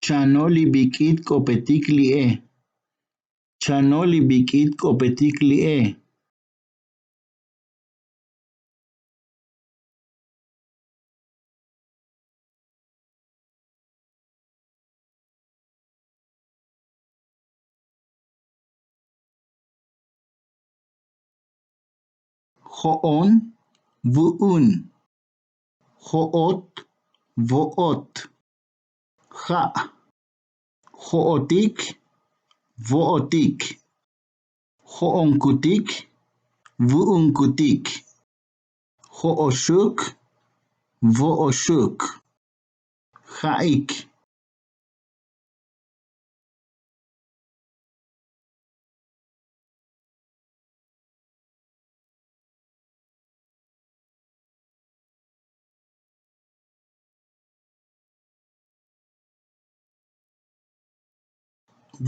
Chanoli bikit kopetik li'e. Chanoli bikit kopetik li'e. Ho'on, vu'un. Ho'ot, vo'ot. Ha', ho'otik, vo'otik. Ho'onkutik, vu'unkutik. Ho'oshuk, vo'oshuk. Ha'ik.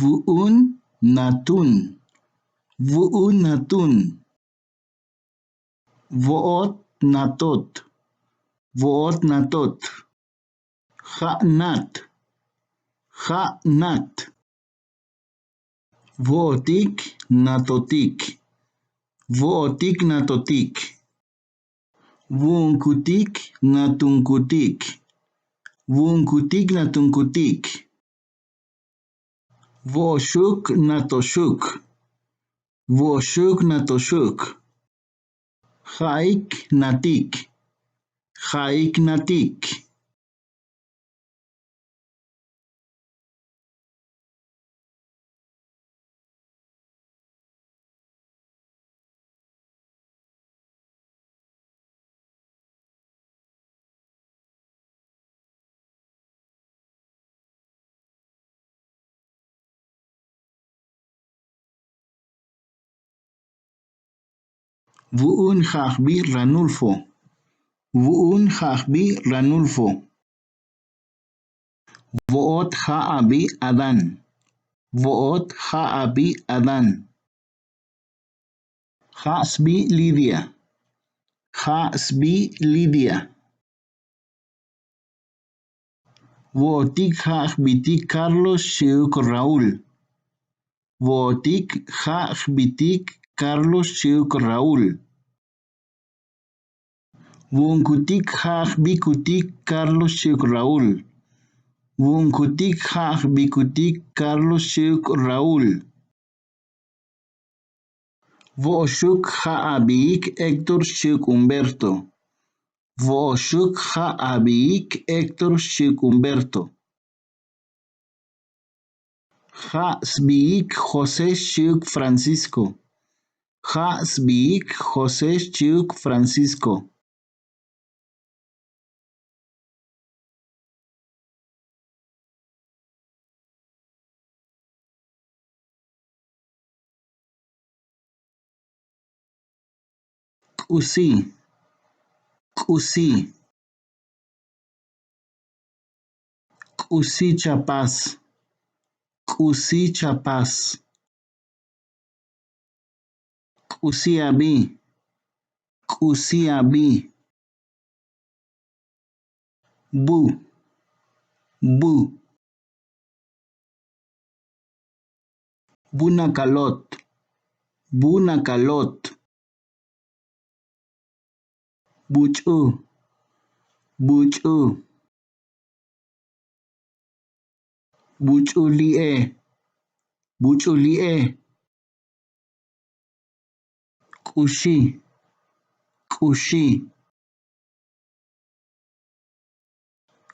Vu'un, natun. Vu'un natun. Vo'ot, natot. Vo'ot natot. Ha'nat. Ha'nat. Vo'otik, natotik. Vo'otik, natotik. Vu'unkutik, natunkutik. Vu'unkutik, natunkutik. Vo'oshuk, natoshuk. Vo'oshuk, natoshuk. Ha'ik, natik. Ha'ik, natik. Vu'un ha'bi Ranulfo. Vu'un ha'bi Ranulfo. Vo'ot ha'bi Adán. Vo'ot ha'bi Adán. Ha'sbi Lidia. Ha'sbi Lidia. Vo'otik ha'bitik Carlos Sheuk Raúl. Vo'otik ha'bitik Carlos Sheuk Raúl. Vu'unkutik ha'bikutik Carlos Sheuk Raúl. Vu'unkutik ha'bikutik Carlos Sheuk Raúl. Vo'oshuk ha'abik Héctor Sheuk Humberto. Vo'oshuk ha'abik Héctor Sheuk Humberto. Ha'sbiik José Sheuk Francisco. Ha'sbiik José Sheuk Francisco. K'usi. K'usi. K'usi Chapaz. K'usi Chapaz. K'usi Abi. K'usi Abi. Bu. Bu. Bunakalot. Bunakalot. Buch'u. Buch'u. Buch'uli'e. Buch'uli'e. K'ushi. K'ushi.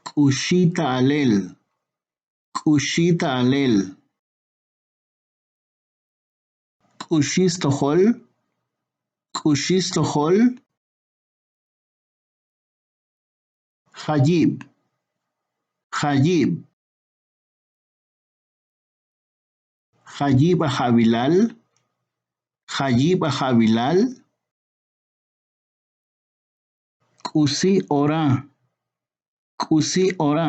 K'ushi ta'alel. K'ushi ta'alel. K'ushistohol. K'ushistohol. Hayib. Hayib. Hayib Habilal. Hayib Habilal. K'usi ora. K'usi ora.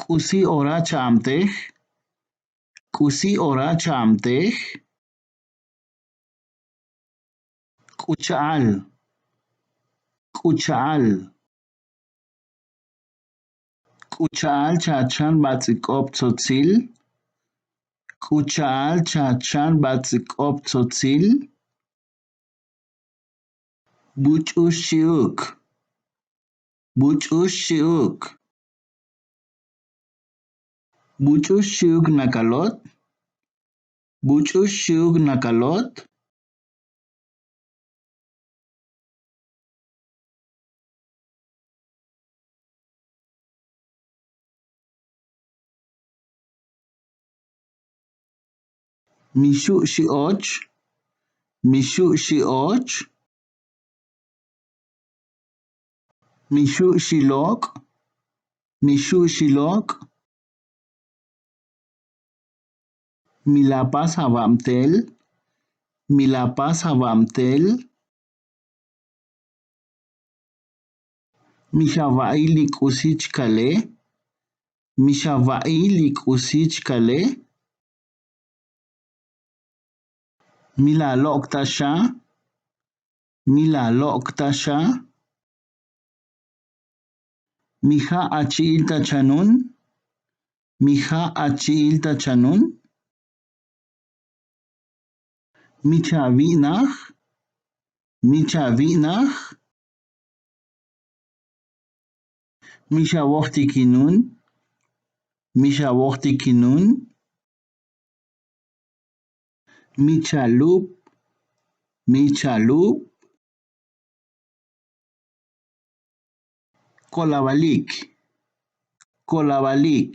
K'usi ora cha'amtej. K'usi ora cha'amtej. K'ucha'al. K'ucha'al. კუჩაალ ჩაჩან ბაწიკობ ცოცილ კუჩაალ ჩაჩან ბაწიკობ ცოცილ ბუჭუშიუკ ბუჭუშიუკ ბუჭუშიუკ ნაკალოთ ბუჭუშიუკ ნაკალოთ მიშუშიოჩ მიშუშიოჩ მიშუშილოკ მიშუშილოკ მილაპასავამთელ მილაპასავამთელ მიშავაილი კუსიჩკალე მიშავაილი კუსიჩკალე მილალოქტაშა მილალოქტაშა მიხა აჩიილტაჩანუნ მიხა აჩიილტაჩანუნ მიჩავინახ მიჩავინახ მიშავოხტიკინუნ მიშავოხტიკინუნ მიჩალუp მიჩალუp კოლავალიკ კოლავალიკ